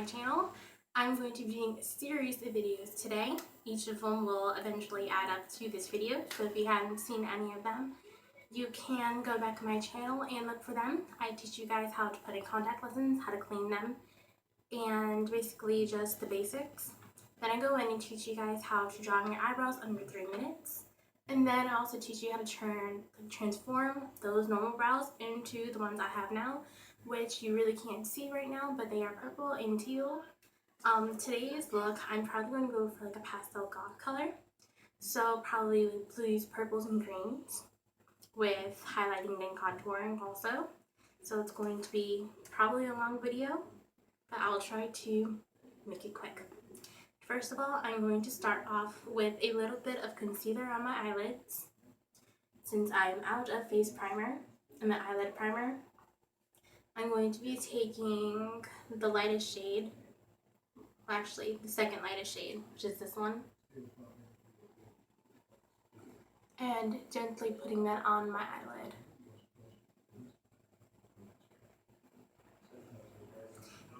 channel. I'm going to be doing a series of videos today. Each of them will eventually add up to this video, so if you haven't seen any of them, you can go back to my channel and look for them. I teach you guys how to put in contact lenses, how to clean them, and basically just the basics. Then I go in and teach you guys how to draw on your eyebrows under 3 minutes. And then I also teach you how to transform those normal brows into the ones I have now, which you really can't see right now, but they are purple and teal. Today's look, I'm probably going to go for like a pastel goth color. So probably blues, purples, and greens with highlighting and contouring also. So it's going to be probably a long video, but I'll try to make it quick. First of all, I'm going to start off with a little bit of concealer on my eyelids. Since I'm out of face primer and the eyelid primer, I'm going to be taking the lightest shade, well, actually the second lightest shade, which is this one, and gently putting that on my eyelid.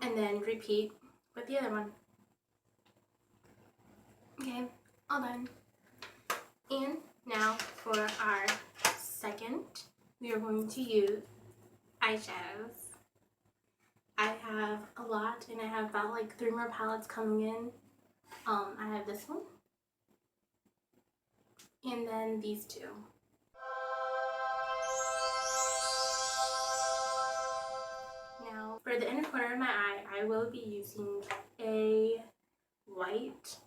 And then repeat with the other one. Okay, all done. And now for our second, we are going to use eyeshadows. I have a lot, and I have about like 3 more palettes coming in. I have this one, and then these two. Now for the inner corner of my eye, I will be using a white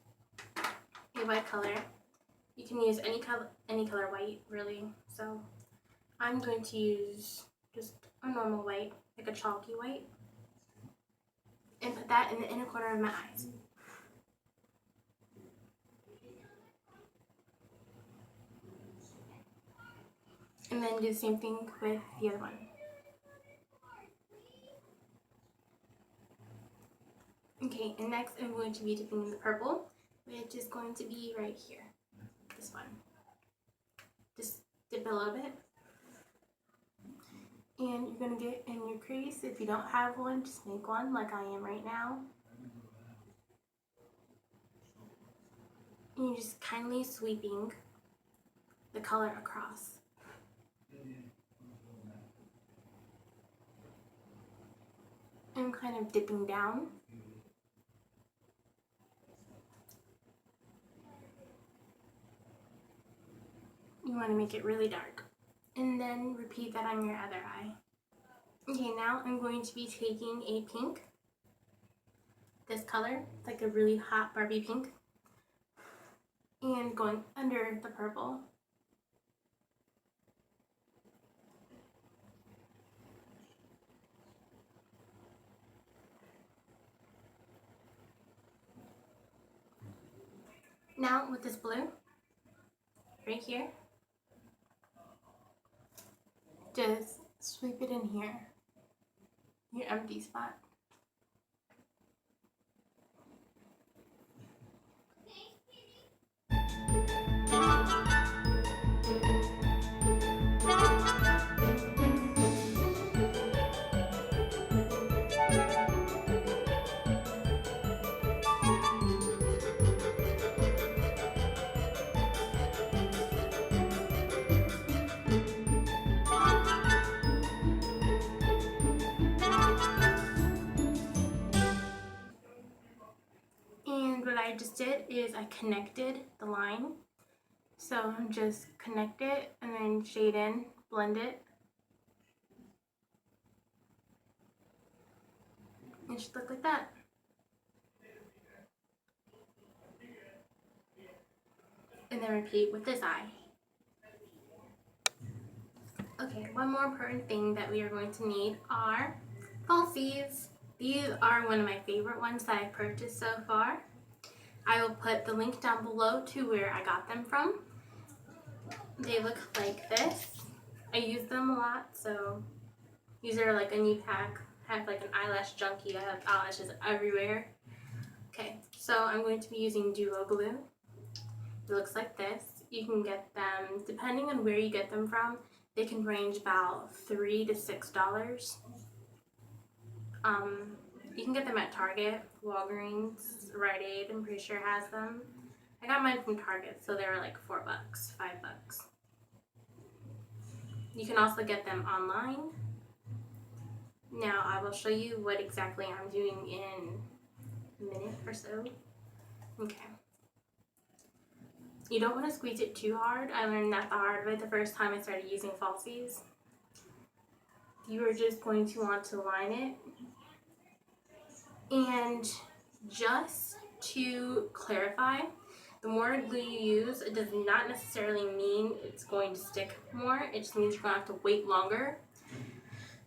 color. You can use any color white, really. So I'm going to use just a normal white, like a chalky white, and put that in the inner corner of my eyes. And then do the same thing with the other one. Okay, and next I'm going to be dipping in the purple, which is going to be right here. This one. Just dip a little bit. And you're going to get in your crease. If you don't have one, just make one like I am right now. And you're just kindly sweeping the color across. And kind of dipping down. You want to make it really dark. And then repeat that on your other eye. Okay, now I'm going to be taking a pink. This color, it's like a really hot Barbie pink. And going under the purple. Now with this blue, right here, just sweep it in here, your empty spot. And what I just did is I connected the line. So just connect it and then shade in, blend it. It should look like that. And then repeat with this eye. Okay, one more important thing that we are going to need are falsies. These are one of my favorite ones that I've purchased so far. I will put the link down below to where I got them from. They look like this. I use them a lot, so these are like a new pack. I have like an eyelash junkie. I have eyelashes everywhere. Okay, so I'm going to be using duo glue. It looks like this. You can get them, depending on where you get them from, they can range about $3 to $6. You can get them at Target, Walgreens, Rite Aid, I'm pretty sure has them. I got mine from Target, so they were like $4, $5. You can also get them online. Now I will show you what exactly I'm doing in a minute or so. Okay. You don't want to squeeze it too hard. I learned that the hard way the first time I started using falsies. You are just going to want to line it. And just to clarify, the more glue you use, it does not necessarily mean it's going to stick more. It just means you're going to have to wait longer.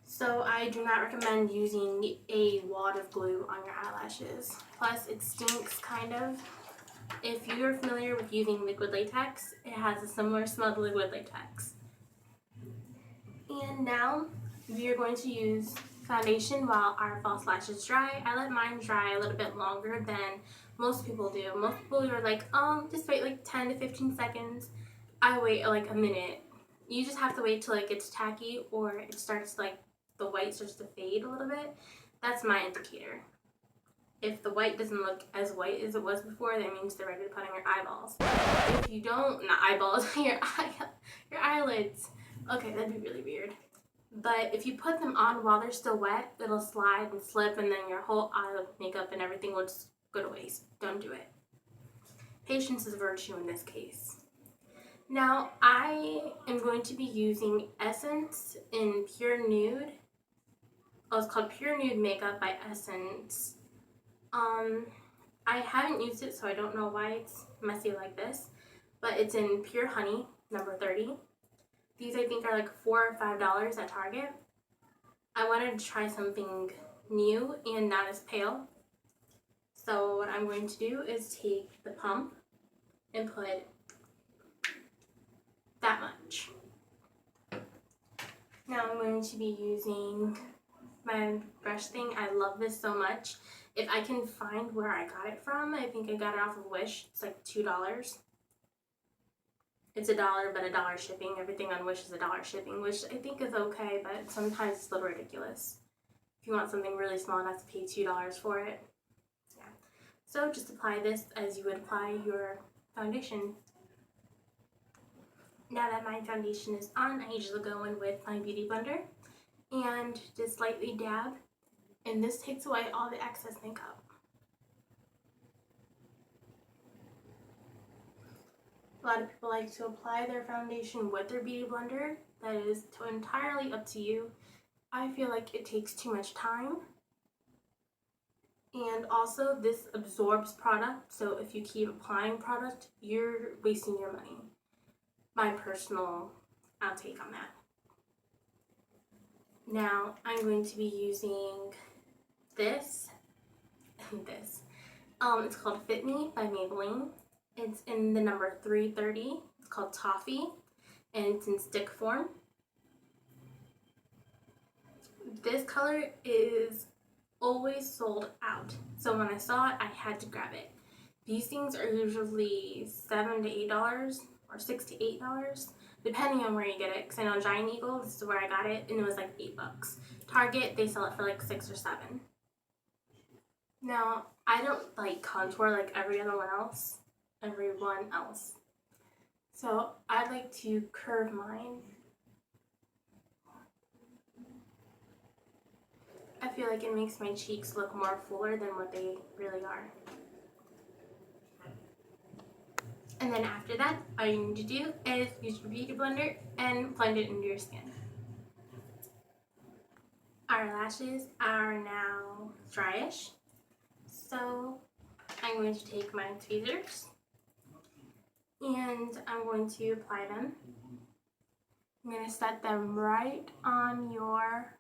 So I do not recommend using a wad of glue on your eyelashes. Plus, it stinks kind of. If you're familiar with using liquid latex, it has a similar smell to liquid latex. And now we are going to use foundation while our false lashes dry. I let mine dry a little bit longer than most people do. Most people are like, just wait like 10 to 15 seconds. I wait like a minute. You just have to wait till it gets tacky or it starts like the white starts to fade a little bit. That's my indicator. If the white doesn't look as white as it was before, that means they're ready to put on your eyeballs. If you don't, not eyeballs, your eyelids. Okay, that'd be really weird. But if you put them on while they're still wet, it'll slide and slip, and then your whole eye makeup and everything will just go to waste. Don't do it. Patience is a virtue in this case. Now, I am going to be using Essence in Pure Nude. Oh, it's called Pure Nude Makeup by Essence. I haven't used it, so I don't know why it's messy like this, but it's in Pure Honey, number 30. These I think are like $4 or $5 at Target. I wanted to try something new and not as pale. So what I'm going to do is take the pump and put that much. Now I'm going to be using my brush thing. I love this so much. If I can find where I got it from, I think I got it off of Wish. It's like $2. It's $1, but $1 shipping. Everything on Wish is $1 shipping, which I think is okay, but sometimes it's a little ridiculous. If you want something really small enough to pay $2 for it. Yeah. So just apply this as you would apply your foundation. Now that my foundation is on, I usually go in with my Beauty Blender and just lightly dab. And this takes away all the excess makeup. A lot of people like to apply their foundation with their Beauty Blender. That is entirely up to you. I feel like it takes too much time. And also, this absorbs product. So if you keep applying product, you're wasting your money. My personal outtake on that. Now, I'm going to be using this and this. It's called Fit Me by Maybelline. It's in the number 330. It's called Toffee, and it's in stick form. This color is always sold out, so when I saw it, I had to grab it. These things are usually $7 to $8 or $6 to $8, depending on where you get it. Because I know Giant Eagle, this is where I got it, and it was like $8. Target, they sell it for like $6 or $7. Now, I don't like contour like everyone else. So I like to curve mine. I feel like it makes my cheeks look more fuller than what they really are. And then after that, all you need to do is use your Beauty Blender and blend it into your skin. Our lashes are now dryish. So I'm going to take my tweezers and I'm going to apply them. I'm going to set them right on your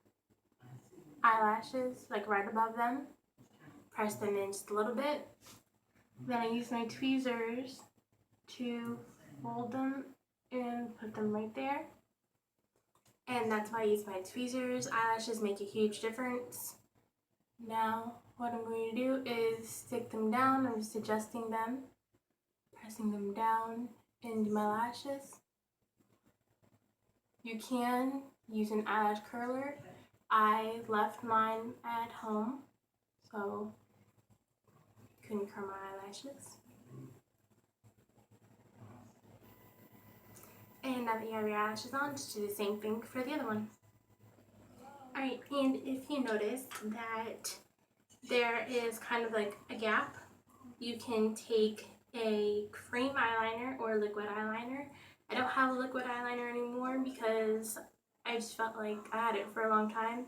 eyelashes, like right above them. Press them in just a little bit. Then I use my tweezers to fold them and put them right there. And that's why I use my tweezers. Eyelashes make a huge difference. Now, what I'm going to do is stick them down. I'm just adjusting them, pressing them down into my lashes. You can use an eyelash curler. I left mine at home, so couldn't curl my eyelashes. And now that you have your eyelashes on, just do the same thing for the other one. Alright, and if you notice that there is kind of like a gap, you can take a cream eyeliner or liquid eyeliner. I don't have a liquid eyeliner anymore because I just felt like I had it for a long time,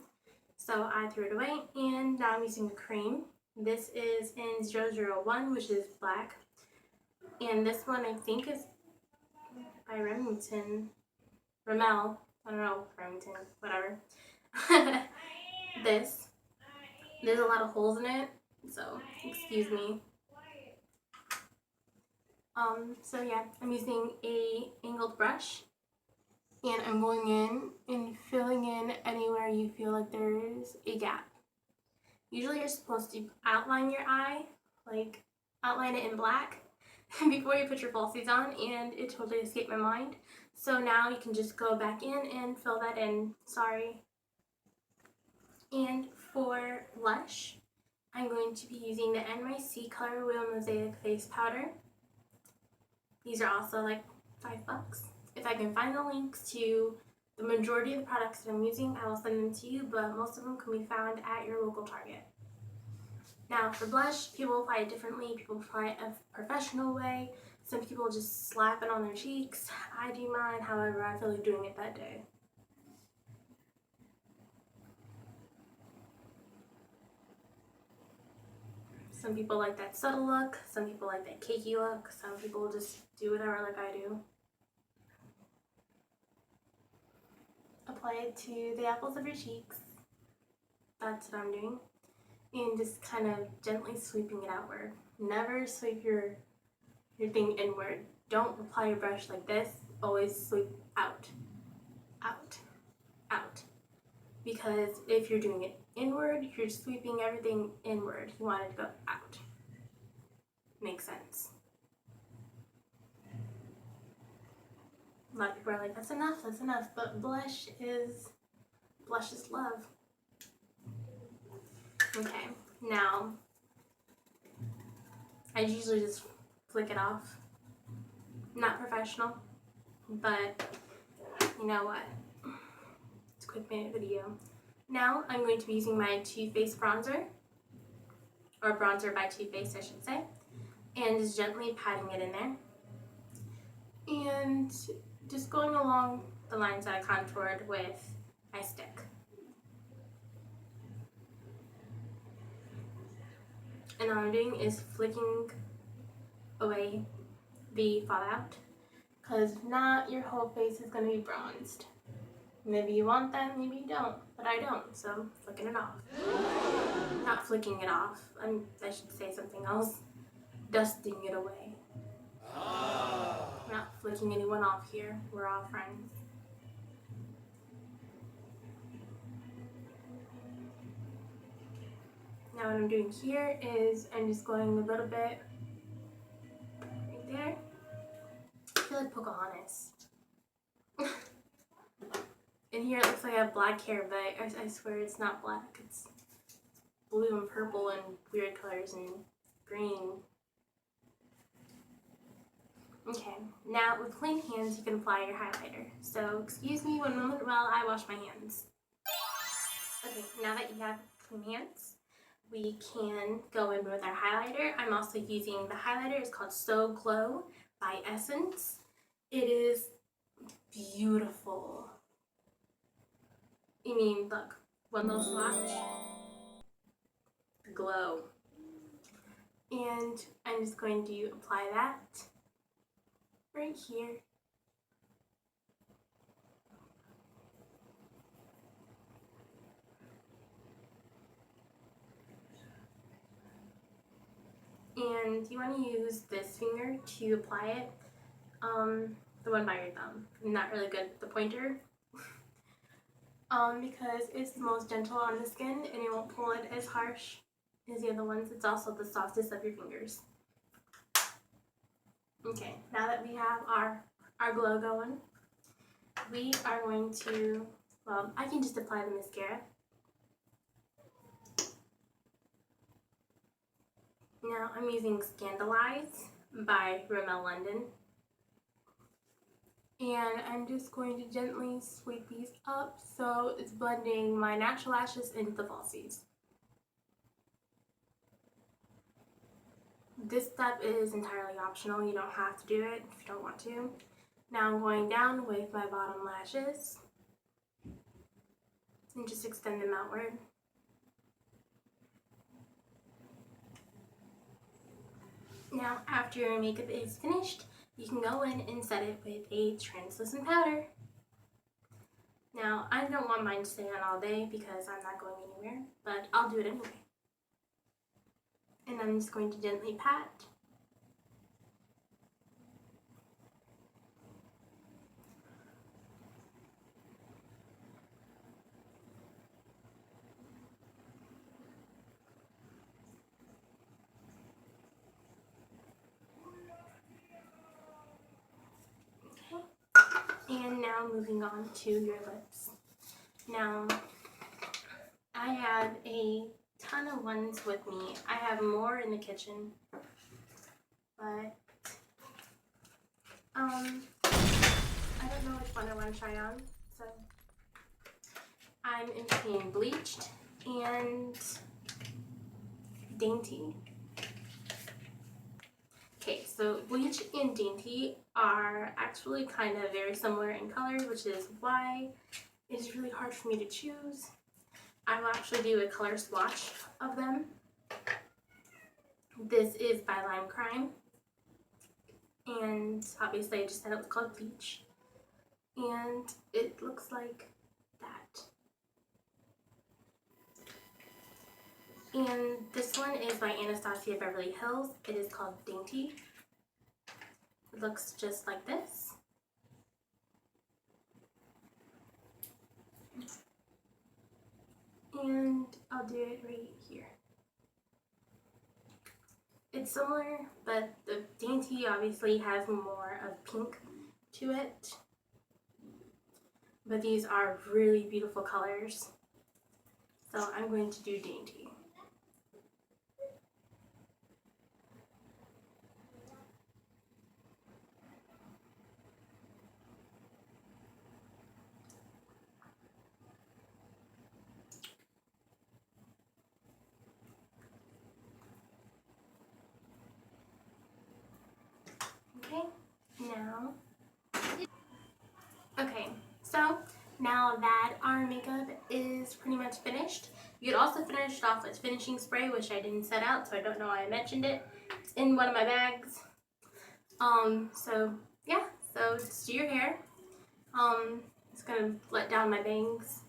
so I threw it away, and now I'm using a cream. This is in 001, which is black, and this one I think is by Rimmel, I don't know, Remington, whatever. There's a lot of holes in it, so excuse me. So yeah, I'm using a angled brush, and I'm going in and filling in anywhere you feel like there's a gap. Usually you're supposed to outline your eye, like outline it in black before you put your falsies on, and it totally escaped my mind. So now you can just go back in and fill that in. Sorry. And for blush, I'm going to be using the NYC Color Wheel Mosaic Face Powder. These are also like $5. If I can find the links to the majority of the products that I'm using, I will send them to you, but most of them can be found at your local Target. Now for blush, people apply it differently. People apply it a professional way. Some people just slap it on their cheeks. I do mine however I feel like doing it that day. Some people like that subtle look, some people like that cakey look, some people just do whatever like I do. Apply it to the apples of your cheeks. That's what I'm doing. And just kind of gently sweeping it outward. Never sweep your thing inward. Don't apply your brush like this. Always sweep out, out, out. Because if you're doing it inward, you're sweeping everything inward. You want it to go out. Makes sense. A lot of people are like, that's enough, but blush is love. Okay, now I usually just flick it off. Not professional, but you know what? It's a quick minute video. Now I'm going to be using my Too Faced bronzer, or bronzer by Too Faced I should say, and just gently patting it in there. And just going along the lines that I contoured with my stick. And all I'm doing is flicking away the fallout, because if not, your whole face is going to be bronzed. Maybe you want that, maybe you don't, but I don't, so I'm flicking it off. Not flicking it off, I should say something else. Dusting it away. Not flicking anyone off here, we're all friends. Now what I'm doing here is I'm just going a little bit right there. I feel like Pocahontas. And here it looks like I have black hair, but I swear it's not black. It's blue and purple and weird colors and green. Okay, now with clean hands you can apply your highlighter. So excuse me one moment while I wash my hands. Okay, now that you have clean hands, we can go in with our highlighter. I'm also using the highlighter. It's called So Glow by Essence. It is beautiful. I mean, look, one little swatch, glow. And I'm just going to apply that right here. And you want to use this finger to apply it, the one by your thumb. Not really good, the pointer, because it's the most gentle on the skin and it won't pull it as harsh as the other ones. It's also the softest of your fingers. Okay, now that we have our glow going, we are going to, well, I can just apply the mascara. Now I'm using Scandalize by Rimmel London. And I'm just going to gently sweep these up so it's blending my natural lashes into the falsies. This step is entirely optional. You don't have to do it if you don't want to. Now I'm going down with my bottom lashes and just extend them outward. Now after your makeup is finished, you can go in and set it with a translucent powder. Now I don't want mine to stay on all day because I'm not going anywhere, but I'll do it anyway. And I'm just going to gently pat. Okay. And now moving on to your lips. Now I have a ton of ones with me. I have more in the kitchen, but I don't know which one I want to try on, so I'm in between Bleached and Dainty. Okay, so Bleach and Dainty are actually kind of very similar in color, which is why it's really hard for me to choose. I will actually do a color swatch of them. This is by Lime Crime, and obviously I just said it was called Bleach, and it looks like that. And this one is by Anastasia Beverly Hills. It is called Dainty. It looks just like this. And I'll do it right here. It's similar, but the Dainty obviously has more of pink to it. But these are really beautiful colors. So I'm going to do Dainty. Okay, so now that our makeup is pretty much finished, you could also finish it off with finishing spray, which I didn't set out, so I don't know why I mentioned it. It's in one of my bags. So yeah, so just do your hair. It's gonna let down my bangs.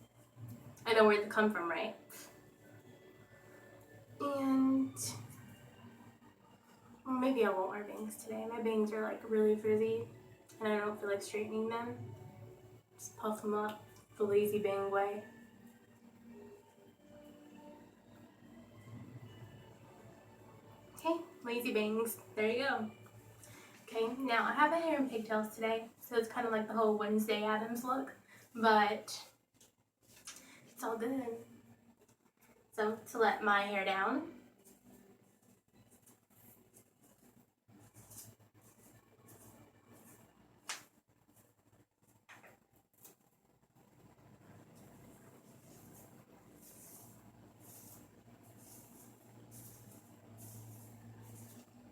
I know where they come from, right? And well, maybe I won't wear bangs today. My bangs are like really frizzy and I don't feel like straightening them. Just puff them up the lazy bang way. Okay, lazy bangs. There you go. Okay, now I have my hair in pigtails today, so it's kind of like the whole Wednesday Addams look, but it's all good. So to let my hair down,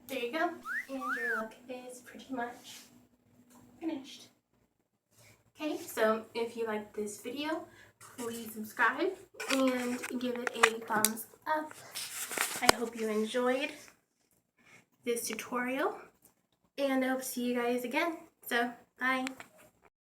there you go, and your look is pretty much finished. Okay, so if you like this video, please subscribe and give it a thumbs up. I hope you enjoyed this tutorial, and I hope to see you guys again. So, bye.